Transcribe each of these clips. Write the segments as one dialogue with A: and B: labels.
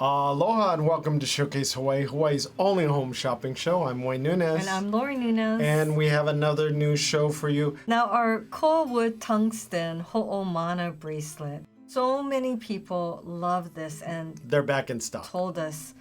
A: Aloha and welcome to Showcase Hawaii, Hawaii's only home shopping show. I'm Wayne Nunes.
B: And I'm Lori Nunes.
A: And we have another new show for you.
B: Now our Koa Wood Tungsten omana bracelet. So many people love this and
A: they're back in stock.
B: Told us,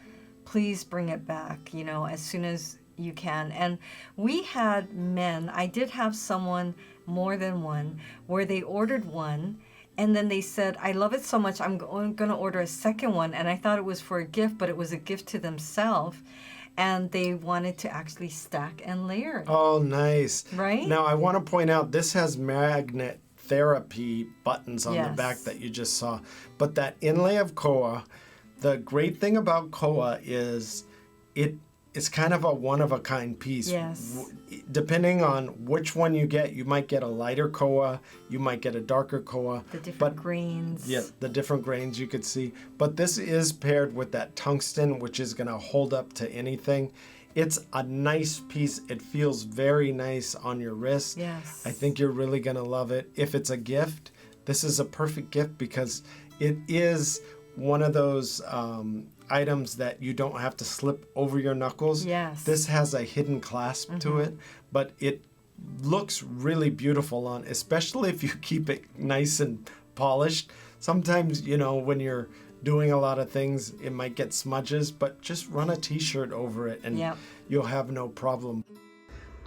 B: please bring it back, as soon as you can. And we had men, I did have someone, more than one, where they ordered one and then they said, I love it so much, I'm going to order a second one. And I thought it was for a gift, but it was a gift to themselves. And they wanted to actually stack and layer it.
A: Oh, nice.
B: Right?
A: Now, I want to point out, this has magnet therapy buttons on the back that you just saw. But that inlay of Koa, the great thing about Koa is it's kind of a one-of-a-kind piece.
B: Yes.
A: Depending on which one you get, you might get a lighter Koa, you might get a darker Koa.
B: The different grains.
A: Yeah, the different grains you could see. But this is paired with that tungsten, which is going to hold up to anything. It's a nice piece. It feels very nice on your wrist.
B: Yes.
A: I think you're really going to love it. If it's a gift, this is a perfect gift because it is one of those items that you don't have to slip over your knuckles.
B: Yes.
A: This has a hidden clasp to it, but it looks really beautiful on, especially if you keep it nice and polished. Sometimes, when you're doing a lot of things, it might get smudges, but just run a t-shirt over it and you'll have no problem.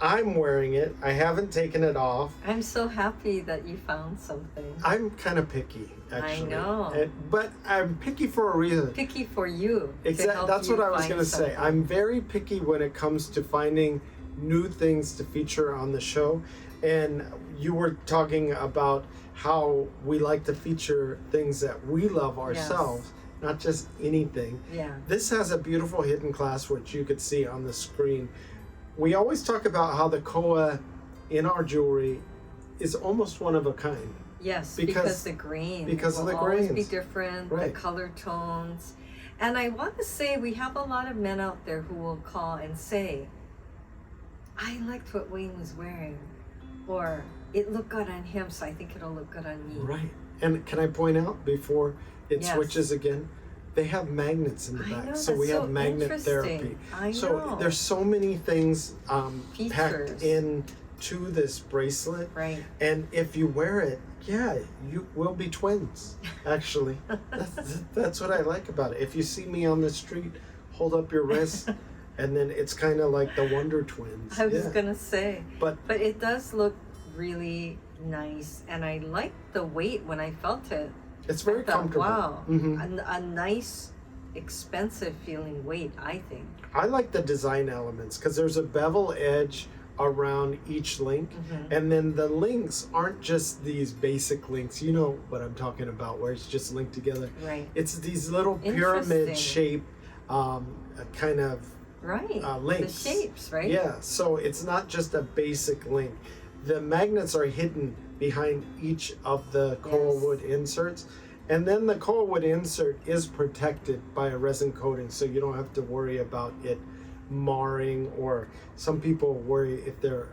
A: I'm wearing it. I haven't taken it off.
B: I'm so happy that you found something.
A: I'm kind of picky, actually.
B: I know.
A: But I'm picky for a reason.
B: Picky for you.
A: Exactly. That's what I was going to say. I'm very picky when it comes to finding new things to feature on the show. And you were talking about how we like to feature things that we love ourselves, not just anything.
B: Yeah.
A: This has a beautiful hidden clasp, which you could see on the screen. We always talk about how the Koa in our jewelry is almost one of a kind.
B: Yes, because the grain will always be different, the color tones. And I want to say we have a lot of men out there who will call and say, I liked what Wayne was wearing, or it looked good on him, so I think it'll look good on me.
A: Right. And can I point out before it switches again? They have magnets in the back,
B: know,
A: so we have magnet therapy. So there's so many things packed in to this bracelet.
B: Right.
A: And if you wear it, you will be twins, actually. That's what I like about it. If you see me on the street, hold up your wrist, and then it's kind of like the Wonder Twins.
B: I was going to say.
A: But
B: it does look really nice, and I like the weight when I felt it.
A: It's very comfortable.
B: Wow, a nice, expensive feeling weight, I think.
A: I like the design elements because there's a bevel edge around each link, and then the links aren't just these basic links. You know what I'm talking about, where it's just linked together.
B: Right.
A: It's these little pyramid shape kind of links.
B: The shapes, right?
A: Yeah, so it's not just a basic link. The magnets are hidden behind each of the Koa Wood inserts. And then the Koa Wood insert is protected by a resin coating, so you don't have to worry about it marring, or some people worry if their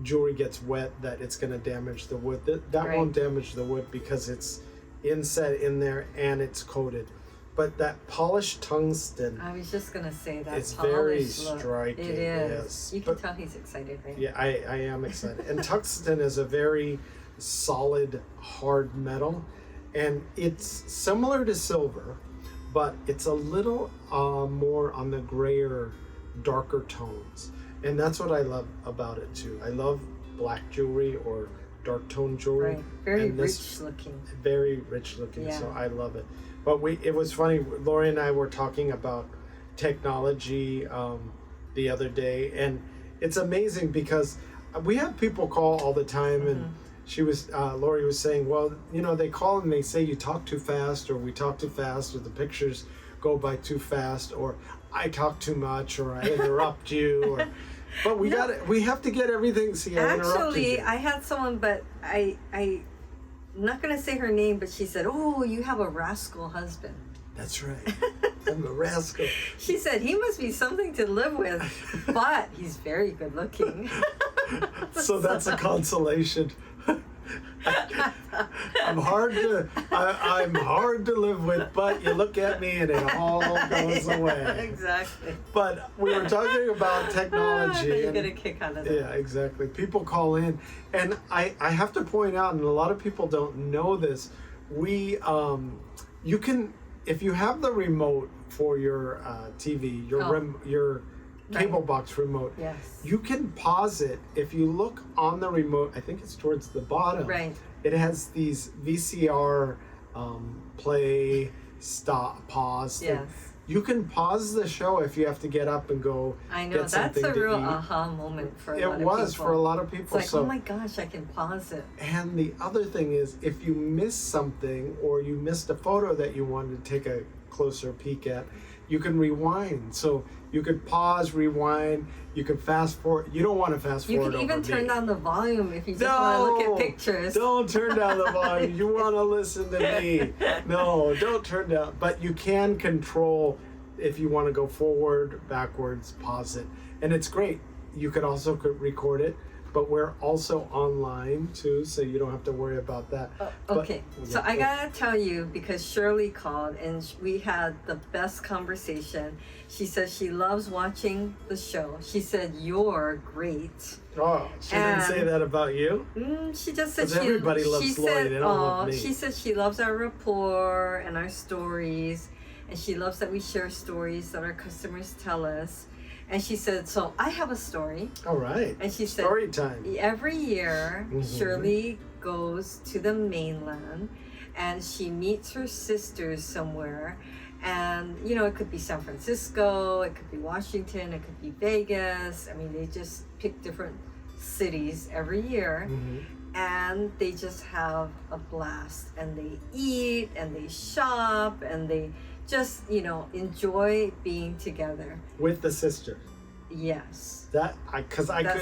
A: jewelry gets wet that it's going to damage the wood. That won't damage the wood because it's inset in there and it's coated. But that polished tungsten,
B: I was just going to say that
A: it's very striking.
B: It is.
A: Yes.
B: You can tell he's excited, right?
A: Yeah, I am excited. And tungsten is a very solid, hard metal. And it's similar to silver, but it's a little more on the grayer, darker tones. And that's what I love about it, too. I love black jewelry or dark tone jewelry.
B: Right. Very rich looking.
A: Very rich looking, so I love it. But it was funny, Lori and I were talking about technology the other day, and it's amazing because we have people call all the time, and Lori was saying, well, they call and they say you talk too fast, or we talk too fast, or the pictures go by too fast, or I talk too much, or I interrupt you, but we have to get everything. See,
B: actually, I had someone, but I'm not going to say her name, but she said, oh, you have a rascal husband.
A: That's right. I'm a rascal.
B: She said, he must be something to live with, but he's very good looking.
A: So that's a consolation. I'm hard to live with, but you look at me and it all goes away.
B: Exactly.
A: But we were talking about technology.
B: You
A: and,
B: get a kick out of that.
A: yeah, exactly. People call in, and I have to point out, and a lot of people don't know this. You can, if you have the remote for your TV, your cable box remote,
B: Yes.
A: you can pause it. If you look on the remote, I think it's towards the bottom.
B: Right.
A: It has these VCR play, stop, pause thing.
B: Yes.
A: You can pause the show if you have to get up and go.
B: I know,
A: get
B: that's
A: something
B: a
A: to
B: real
A: eat.
B: aha moment for a lot
A: It
B: of people.
A: was for a lot of
B: It's
A: people.
B: like,
A: So,
B: oh my gosh, I can pause it.
A: and the other thing is, if you miss something or you missed a photo that you wanted to take a closer peek at, you can rewind. So you could pause, rewind. You can fast forward. You don't want to fast
B: You
A: forward.
B: can even
A: over
B: turn
A: me.
B: down the volume if you just want to look at pictures.
A: Don't turn down the volume. You want to listen to me. No, don't turn down. But you can control if you want to go forward, backwards, pause it. And it's great. You could also record it, but we're also online too, so you don't have to worry about that.
B: Okay, so I gotta tell you, because Shirley called and we had the best conversation. She said she loves watching the show. She said, you're great.
A: Oh, she didn't say that about you?
B: She just said
A: 'Cause
B: she
A: everybody loves
B: she
A: Lloyd,
B: said,
A: they don't love me.
B: She said she loves our rapport and our stories, and she loves that we share stories that our customers tell us. And she said, so I have a story.
A: All right.
B: And she said,
A: story time.
B: every year, Shirley goes to the mainland and she meets her sisters somewhere. And, you know, it could be San Francisco, it could be Washington, it could be Vegas. I mean, they just pick different cities every year. And they just have a blast. And they eat and they shop and they just, you know, enjoy being together.
A: With the sister.
B: Yes.
A: That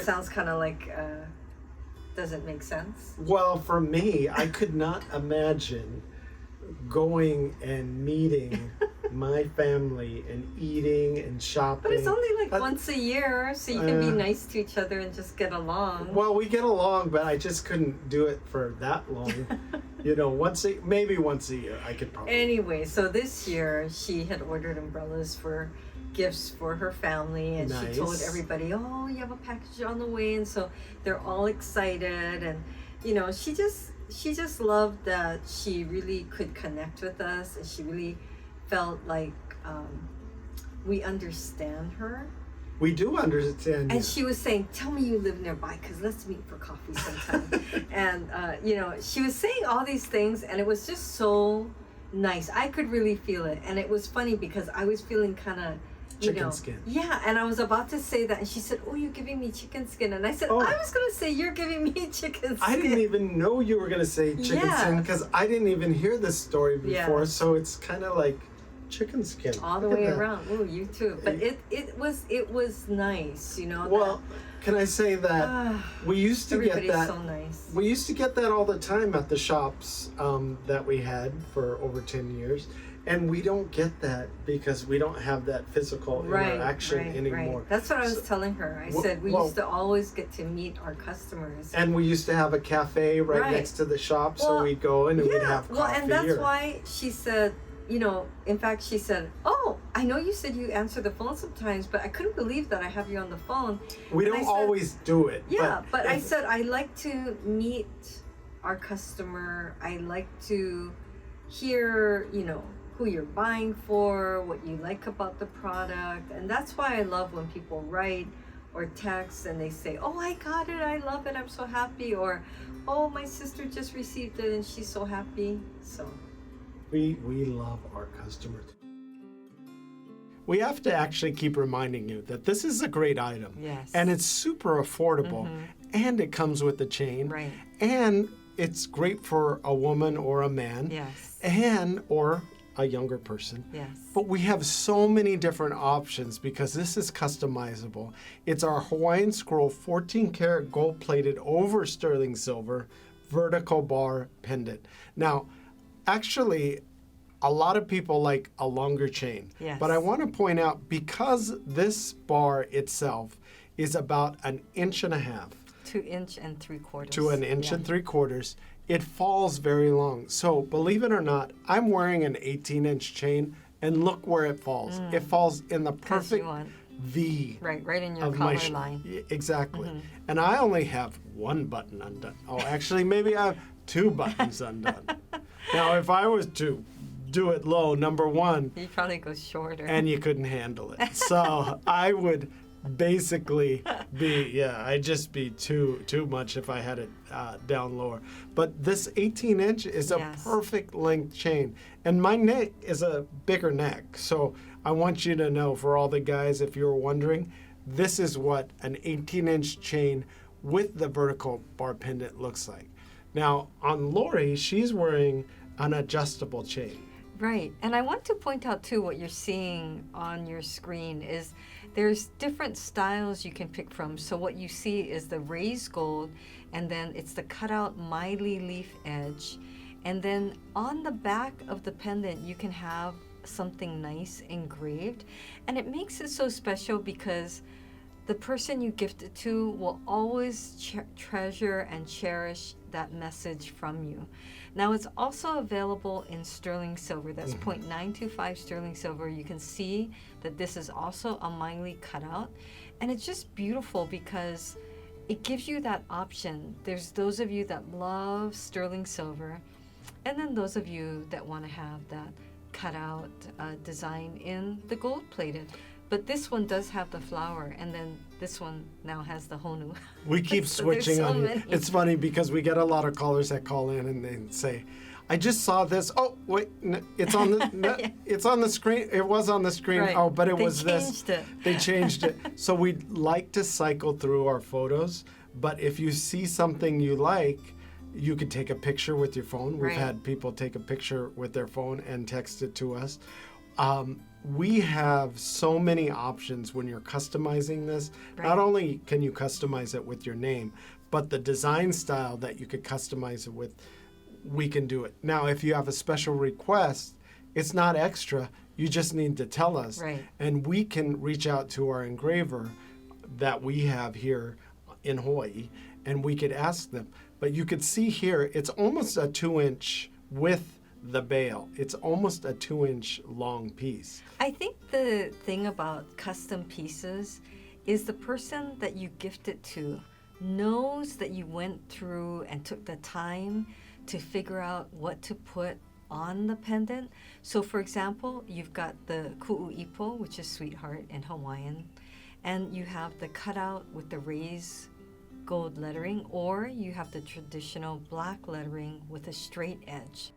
B: Sounds kind of like, doesn't make sense.
A: Well, for me, I could not imagine going and meeting my family and eating and shopping.
B: But it's only like once a year, so you can be nice to each other and just get along.
A: Well, we get along, but I just couldn't do it for that long. You know, maybe once a year, I could probably.
B: Anyway, so this year she had ordered umbrellas for gifts for her family, and she told everybody, oh, you have a package on the way, and so they're all excited. And you know, she just loved that she really could connect with us, and she really felt like we understand her.
A: We do understand you.
B: And she was saying, tell me you live nearby, because let's meet for coffee sometime. And you know, she was saying all these things, and it was just so nice. I could really feel it. And it was funny because I was feeling kind of
A: chicken skin.
B: Yeah, and I was about to say that, and she said, oh, you're giving me chicken skin. And I said, I was going to say, you're giving me chicken skin.
A: I didn't even know you were going to say chicken skin, because I didn't even hear this story before, so it's kind of like chicken skin.
B: All the way around. Oh, you too. But it was nice, you know.
A: Well, can I say that we used to get that.
B: So nice.
A: We used to get that all the time at the shops that we had for over 10 years. And we don't get that because we don't have that physical interaction anymore.
B: Right. That's what I was telling her. I said we used to always get to meet our customers.
A: And we used to have a cafe right next to the shop, so we'd go in and we'd have coffee.
B: Well, and that's why she said, you know, in fact, she said, oh, I know you said you answer the phone sometimes, but I couldn't believe that I have you on the phone.
A: We don't always do it.
B: Yeah, but I said, I like to meet our customer. I like to hear, you know, who you're buying for, what you like about the product. And that's why I love when people write or text and they say, oh, I got it, I love it, I'm so happy. Or, oh, my sister just received it and she's so happy. So
A: we love our customers. We have to actually keep reminding you that this is a great item.
B: Yes.
A: And it's super affordable. And it comes with the chain.
B: Right.
A: And it's great for a woman or a man.
B: Yes.
A: Or a younger person.
B: Yes.
A: But we have so many different options because this is customizable. It's our Hawaiian scroll 14 karat gold plated over sterling silver vertical bar pendant. Now, actually, a lot of people like a longer chain.
B: Yes.
A: But I want to point out, because this bar itself is about 1.5 inches,
B: 2 inch and 3/4.
A: To an inch and 3/4. It falls very long. So believe it or not, I'm wearing an 18-inch chain, and look where it falls. It falls in the
B: 'Cause you
A: perfect
B: want-
A: V.
B: right in your
A: of my
B: collar line.
A: Exactly. And I only have one button undone. Oh, actually, maybe I have 2 buttons undone. Now, if I was to do it low, number 1,
B: You probably go shorter.
A: and you couldn't handle it. So I would basically I'd just be too much if I had it down lower. But this 18-inch is a
B: Yes.
A: perfect length chain. And my neck is a bigger neck. So I want you to know, for all the guys, if you're wondering, this is what an 18-inch chain with the vertical bar pendant looks like. Now, on Lori, she's wearing an adjustable chain.
B: Right. And I want to point out, too, what you're seeing on your screen is there's different styles you can pick from. So what you see is the raised gold, and then it's the cutout Miley leaf edge. And then on the back of the pendant, you can have something nice engraved. And it makes it so special because the person you gift it to will always treasure and cherish that message from you. Now, it's also available in sterling silver. That's 0.925 sterling silver. You can see that this is also a Miley cutout. And it's just beautiful because it gives you that option. There's those of you that love sterling silver, and then those of you that want to have that cutout design in the gold plated. But this one does have the flower, and then this one now has the honu.
A: We keep
B: So
A: switching
B: there's so
A: on you.
B: many.
A: It's funny because we get a lot of callers that call in and they say, "I just saw this. Oh, wait, it's on the it's on the screen. It was on the screen.
B: Right.
A: Oh, but it
B: They
A: was this.
B: changed it.
A: They changed it." So we like to cycle through our photos, but if you see something you like, you could take a picture with your phone. We've
B: Right.
A: had people take a picture with their phone and text it to us. We have so many options when you're customizing this.
B: Right.
A: Not only can you customize it with your name, but the design style that you could customize it with, we can do it. Now, if you have a special request, it's not extra. You just need to tell us.
B: Right.
A: And we can reach out to our engraver that we have here in Hawaii, and we could ask them. But you could see here, it's almost a 2-inch with the bail. It's almost a 2-inch long piece.
B: I think the thing about custom pieces is the person that you gift it to knows that you went through and took the time to figure out what to put on the pendant. So for example, you've got the ku'uipo, which is sweetheart in Hawaiian, and you have the cutout with the raised gold lettering, or you have the traditional black lettering with a straight edge.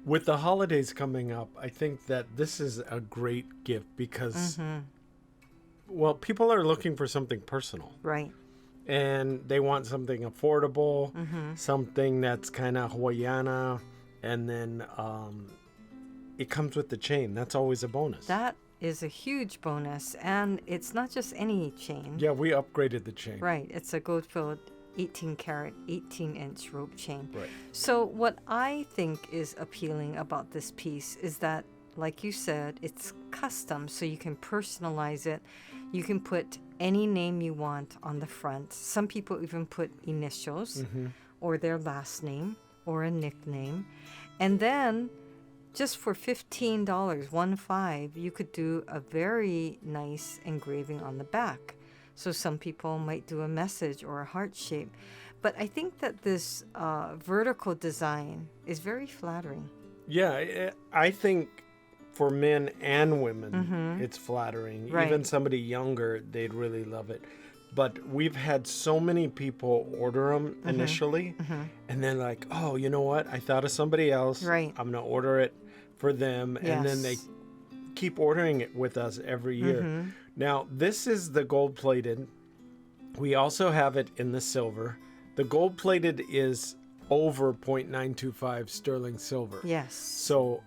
A: With the holidays coming up, I think that this is a great gift because, well, people are looking for something personal.
B: Right.
A: And they want something affordable, something that's kind of Hawaiiana, and then it comes with the chain. That's always a bonus.
B: That is a huge bonus, and it's not just any chain.
A: Yeah, we upgraded the chain.
B: Right, it's a gold-filled 18-karat, 18-inch rope chain.
A: Right.
B: So what I think is appealing about this piece is that, like you said, it's custom, so you can personalize it. You can put any name you want on the front. Some people even put initials or their last name or a nickname. And then just for $15, 15, you could do a very nice engraving on the back. So some people might do a message or a heart shape. But I think that this vertical design is very flattering.
A: Yeah, I think for men and women, it's flattering.
B: Right.
A: Even somebody younger, they'd really love it. But we've had so many people order them initially, and then like, oh, you know what? I thought of somebody else.
B: Right.
A: I'm going to order it for them. And then they keep ordering it with us every year. Now, this is the gold-plated. We also have it in the silver. The gold-plated is over 0.925 sterling silver.
B: Yes.
A: So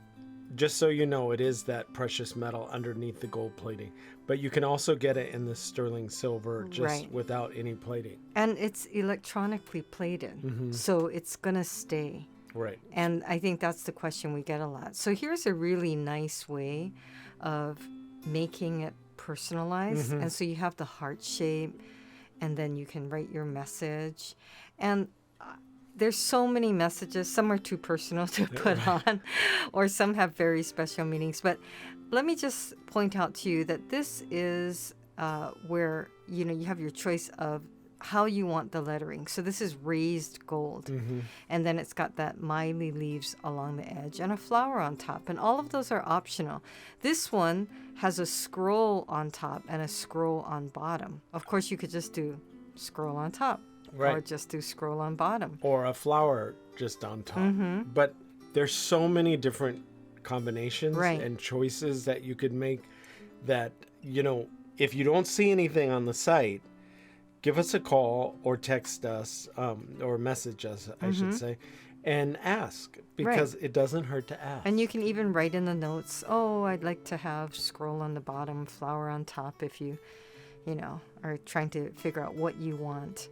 A: just so you know, it is that precious metal underneath the gold plating. But you can also get it in the sterling silver just without any plating.
B: And it's electronically plated, so it's going to stay.
A: Right.
B: And I think that's the question we get a lot. So here's a really nice way of making it personalized. And so you have the heart shape, and then you can write your message. And there's so many messages. Some are too personal to put on, or some have very special meanings. But let me just point out to you that this is where, you know, you have your choice of how you want the lettering. So this is raised gold. And then it's got that myly leaves along the edge and a flower on top. And all of those are optional. This one has a scroll on top and a scroll on bottom. Of course, you could just do scroll on top.
C: Right.
B: Or just do scroll on bottom.
C: Or a flower just on top. But there's so many different combinations and choices that you could make that, you know, if you don't see anything on the site, give us a call or text us or message us, I should say, and ask, because it doesn't hurt to ask.
B: And you can even write in the notes, oh, I'd like to have scroll on the bottom, flower on top, if you know, are trying to figure out what you want.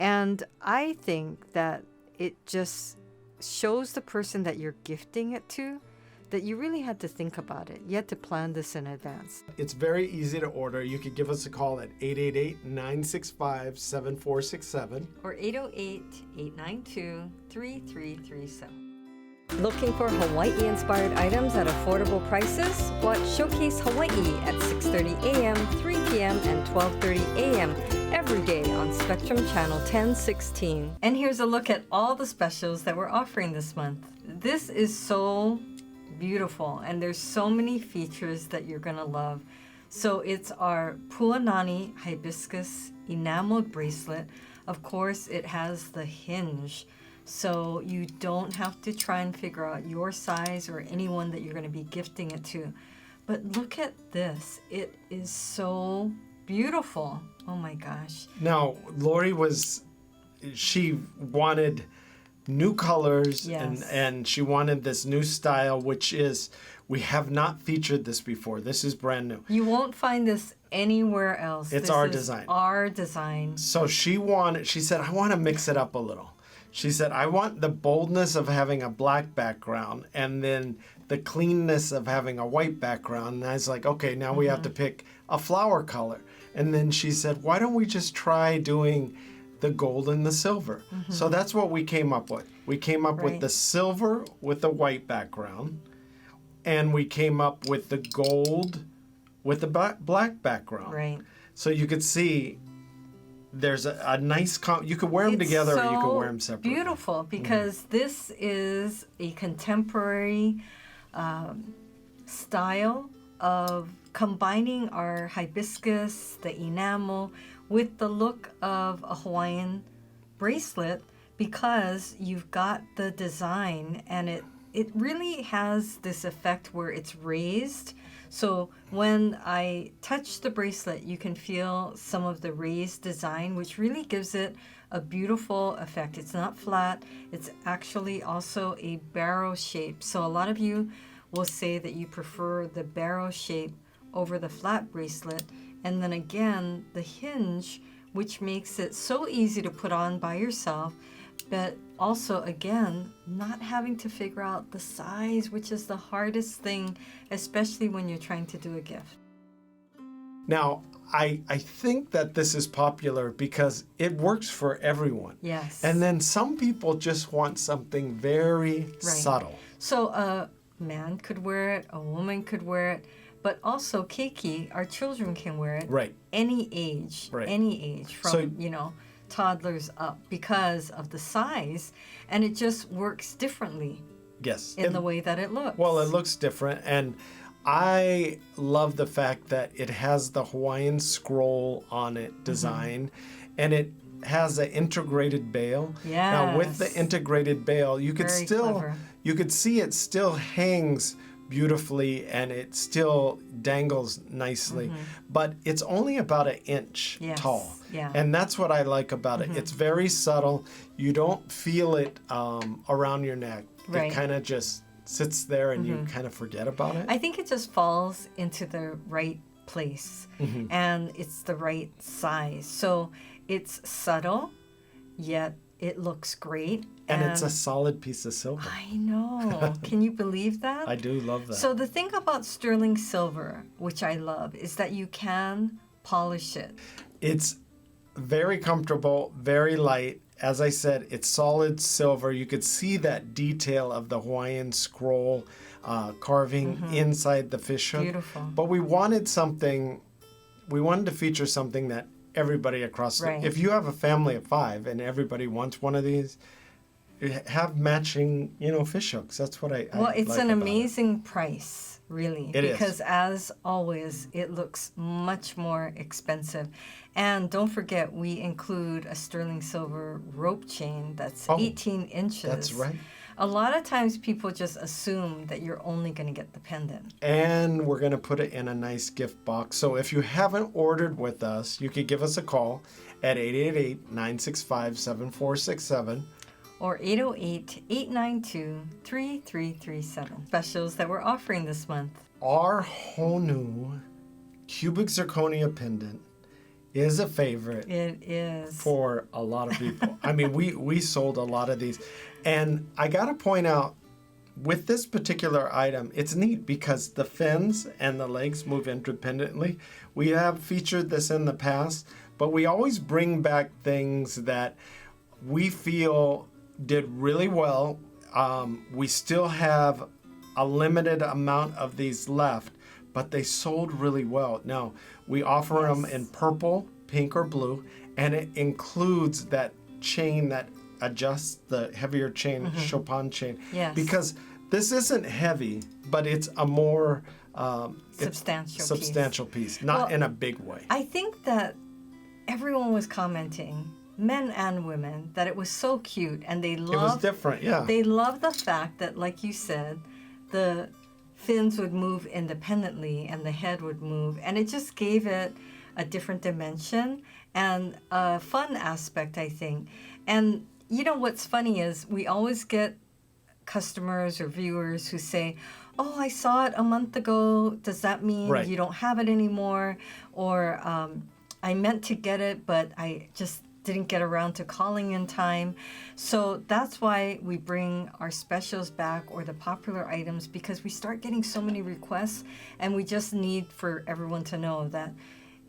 B: And I think that it just shows the person that you're gifting it to that you really had to think about it. You had to plan this in advance.
A: It's very easy to order. You could give us a call at 888-965-7467.
B: Or 808-892-3337. Looking for Hawaii-inspired items at affordable prices? Watch Showcase Hawaii at 6:30 a.m., 3 p.m., and 12:30 a.m. every day on Spectrum Channel 1016. And here's a look at all the specials that we're offering this month. This is so beautiful, and there's so many features that you're gonna love. So it's our Puanani Hibiscus Enameled Bracelet. Of course, it has the hinge, so you don't have to try and figure out your size or anyone that you're going to be gifting it to. But look at this. It is so beautiful. Oh my gosh.
A: Now, Lori she wanted new colors and she wanted this new style, which is, we have not featured this before. This is brand new.
B: You won't find this anywhere else.
A: It's our design.
B: Our design.
A: So she said, I want to mix it up a little. She said, I want the boldness of having a black background and then the cleanness of having a white background. And I was like, okay, now we have to pick a flower color. And then she said, why don't we just try doing the gold and the silver? So that's what we came up with. We came up with the silver with the white background. And we came up with the gold with the black background.
B: Right.
A: So you could see there's a nice you could wear them together or you could wear them separately.
B: Beautiful, because this is a contemporary style of combining our hibiscus, the enamel, with the look of a Hawaiian bracelet, because you've got the design and it really has this effect where it's raised. So when I touch the bracelet, you can feel some of the raised design, which really gives it a beautiful effect. It's not flat. It's actually also a barrel shape. So a lot of you will say that you prefer the barrel shape over the flat bracelet. And then again, the hinge, which makes it so easy to put on by yourself, but also, again, not having to figure out the size, which is the hardest thing, especially when you're trying to do a gift.
A: Now, I think that this is popular because it works for everyone.
B: Yes.
A: And then some people just want something very subtle.
B: So a man could wear it, a woman could wear it, but also keiki, our children can wear it.
A: Right.
B: Any age.
A: Right.
B: Any age from, toddlers up, because of the size, and it just works differently.
A: Yes.
B: In the way that it looks.
A: Well, it looks different, and I love the fact that it has the Hawaiian scroll on it design, and it has an integrated bail.
B: Yes.
A: Now with the integrated bail, you could
B: clever.
A: You could see it still hangs beautifully and it still dangles nicely, but it's only about an inch tall.
B: Yeah.
A: And that's what I like about it. It's very subtle. You don't feel it around your neck.
B: Right.
A: It kind of just sits there and you kind of forget about it.
B: I think it just falls into the right place and it's the right size. So it's subtle, yet it looks great.
A: And it's a solid piece of silver.
B: I know. Can you believe that?
A: I do love that.
B: So the thing about sterling silver, which I love, is that you can polish it.
A: It's very comfortable, very light. As I said, it's solid silver. You could see that detail of the Hawaiian scroll carving inside the fish hook.
B: Beautiful.
A: But we wanted to feature something that everybody across,
B: Right.
A: if you have a family of 5 and everybody wants one of these, have matching, fish hooks. That's what I
B: Well, it's
A: like
B: an
A: about
B: amazing price, really.
A: It is.
B: Because as always, it looks much more expensive. And don't forget, we include a sterling silver rope chain that's 18 inches.
A: That's right.
B: A lot of times people just assume that you're only going to get the pendant.
A: And we're going to put it in a nice gift box. So if you haven't ordered with us, you could give us a call at 888-965-7467.
B: Or 808-892-3337. Specials that we're offering this month.
A: Our Honu cubic zirconia pendant is a favorite.
B: It is.
A: For a lot of people. I mean, we sold a lot of these. And I got to point out, with this particular item, it's neat because the fins and the legs move independently. We have featured this in the past, but we always bring back things that we feel did really well. We still have a limited amount of these left, but they sold really well. Now, we offer them in purple, pink, or blue, and it includes that chain that adjusts the heavier chain, Chopin chain.
B: Yes.
A: Because this isn't heavy, but it's a more
B: substantial
A: piece, not in a big way.
B: I think that everyone was commenting, men and women, that it was so cute, and they loved.
A: It was different, yeah.
B: They loved the fact that, like you said, the fins would move independently and the head would move, and it just gave it a different dimension and a fun aspect, I think. And you know what's funny is we always get customers or viewers who say, "Oh, I saw it a month ago. Does that mean you don't have it anymore?" Or I meant to get it, but I just didn't get around to calling in time. So that's why we bring our specials back, or the popular items, because we start getting so many requests, and we just need for everyone to know that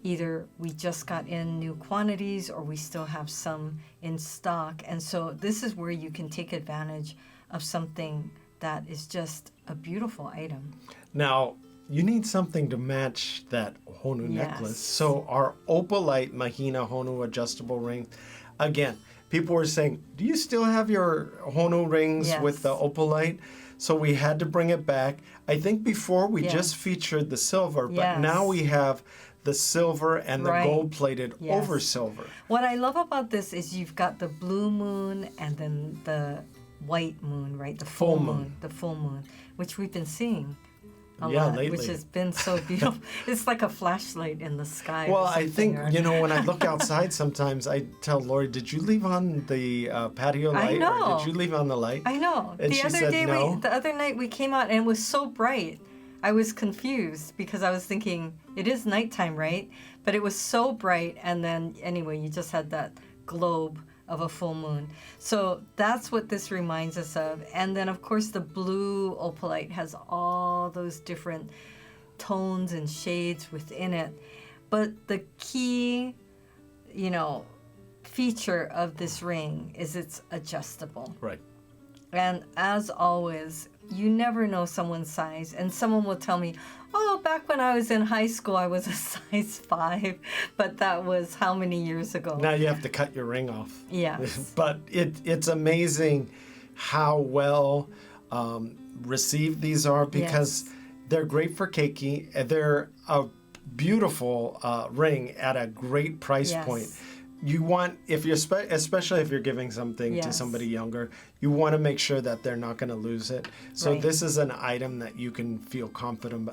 B: either we just got in new quantities or we still have some in stock. And so this is where you can take advantage of something that is just a beautiful item.
A: Now, you need something to match that Honu necklace. So our Opalite Mahina Honu adjustable ring, again, people were saying, do you still have your Honu rings with the Opalite? So we had to bring it back. I think before we just featured the silver, but now we have the silver and the gold-plated over silver.
B: What I love about this is you've got the blue moon and then the white moon, right? The full moon. The full moon, which we've been seeing a lot,
A: lately.
B: Which has been so beautiful. It's like a flashlight in the sky.
A: Well, I think, when I look outside sometimes, I tell Lori, did you leave on the patio light?
B: I know.
A: Or did you leave on the light?
B: I know.
A: And she said no.
B: The other night we came out and it was so bright. I was confused because I was thinking, it is nighttime, right? But it was so bright, and then anyway, you just had that globe of a full moon. So that's what this reminds us of. And then, of course, the blue opalite has all those different tones and shades within it. But the key, feature of this ring is it's adjustable.
A: Right.
B: And as always, you never know someone's size. And someone will tell me, oh, back when I was in high school, I was a size 5. But that was how many years ago?
A: Now you have to cut your ring off.
B: Yes.
A: But it's amazing how well received these are, because they're great for keiki. They're a beautiful ring at a great price point. You want, if you're especially if you're giving something to somebody younger, you want to make sure that they're not going to lose it. So this is an item that you can feel confident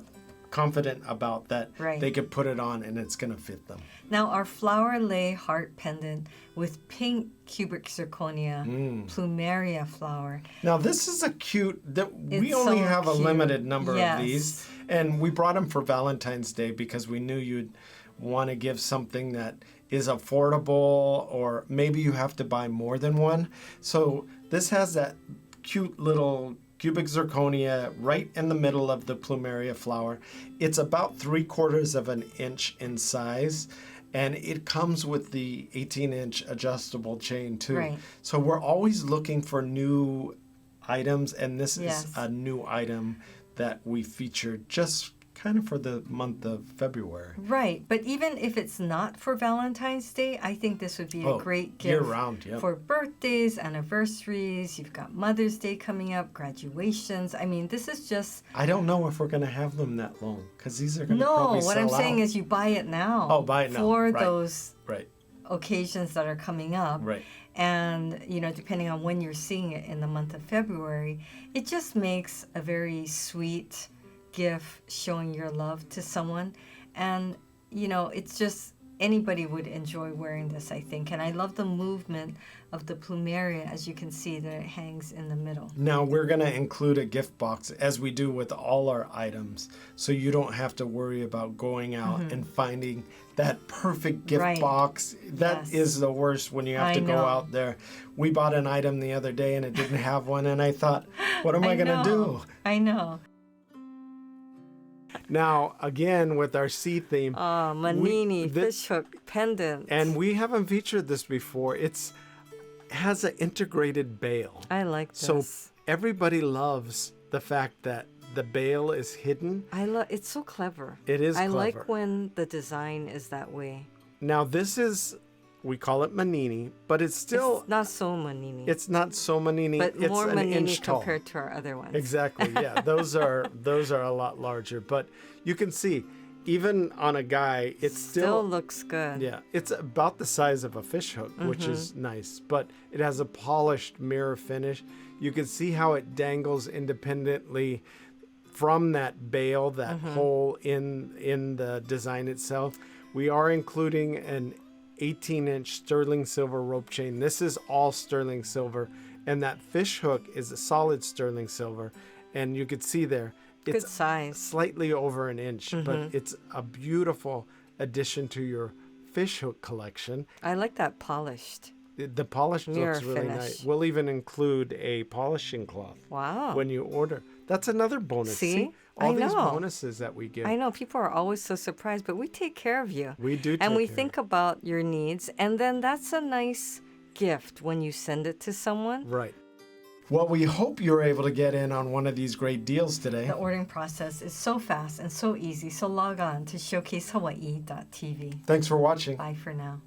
A: about, that they could put it on and it's going to fit them.
B: Now, our flower lay heart pendant with pink cubic zirconia plumeria flower.
A: Now, this is a cute, we only have a limited number of these, and we brought them for Valentine's Day because we knew you'd want to give something that is affordable, or maybe you have to buy more than one. So this has that cute little cubic zirconia right in the middle of the plumeria flower. It's about 3/4 of an inch in size, And it comes with the 18-inch adjustable chain too.
B: Right.
A: So we're always looking for new items, and this
B: Yes.
A: is a new item that we featured just kind of for the month of February.
B: Right, but even if it's not for Valentine's Day, I think this would be a great gift
A: year-round, yeah.
B: for birthdays, anniversaries. You've got Mother's Day coming up, graduations. I mean, this is just...
A: I don't know if we're going to have them that long, because these are going to
B: No,
A: probably
B: what
A: sell
B: I'm saying
A: out.
B: is you buy it now.
A: Oh, buy it now.
B: For
A: Right.
B: those
A: Right,
B: occasions that are coming up.
A: right.
B: And, you know, depending on when you're seeing it in the month of February, it just makes a very sweet gift showing your love to someone. And, you know, it's just anybody would enjoy wearing this, I think. And I love the movement of the plumeria, as you can see that it hangs in the middle.
A: Now we're going to include a gift box, as we do with all our items, so you don't have to worry about going out and finding that perfect gift
B: Right.
A: box. That
B: Yes.
A: is the worst when you have
B: I
A: to go
B: know.
A: out there. We bought an item the other day and it didn't have one, and I thought, what am I going to do?
B: I know.
C: Now, again, with our sea theme,
B: Oh, manini,
C: this-
B: fishhook, pendant.
C: and we haven't featured this before, has an integrated bail.
B: I like this.
C: So everybody loves the fact that the bail is hidden.
B: It's so clever.
C: It is
B: I
C: clever.
B: like when the design is that way.
C: Now, this is, we call it manini, but it's still,
B: It's not so manini.
C: it's not so manini.
B: but
C: It's
B: more
C: an
B: manini
C: inch tall.
B: compared to our other ones.
C: Exactly. Yeah, those are a lot larger. But you can see, even on a guy, it's
B: Still looks good.
C: yeah, it's about the size of a fish hook, which is nice. But it has a polished mirror finish. You can see how it dangles independently from that bail, that hole in the design itself. We are including an 18-inch sterling silver rope chain. This is all sterling silver, and that fish hook is a solid sterling silver. And you could see there,
B: Good
C: it's
B: size.
C: slightly over an inch, but it's a beautiful addition to your fish hook collection.
B: I like that polished.
C: The polish
B: Mirror
C: looks really
B: finish.
C: nice. We'll even include a polishing cloth
B: Wow.
C: when you order. That's another bonus.
B: See?
C: All
B: I
C: these
B: know.
C: bonuses that we give.
B: I know people are always so surprised, but we take care of you.
C: We do
B: And
C: take
B: we
C: care.
B: think about your needs, and then that's a nice gift when you send it to someone.
C: Right.
A: Well, we hope you're able to get in on one of these great deals today.
B: The ordering process is so fast and so easy, so log on to showcasehawaii.tv.
A: Thanks for watching.
B: Bye for now.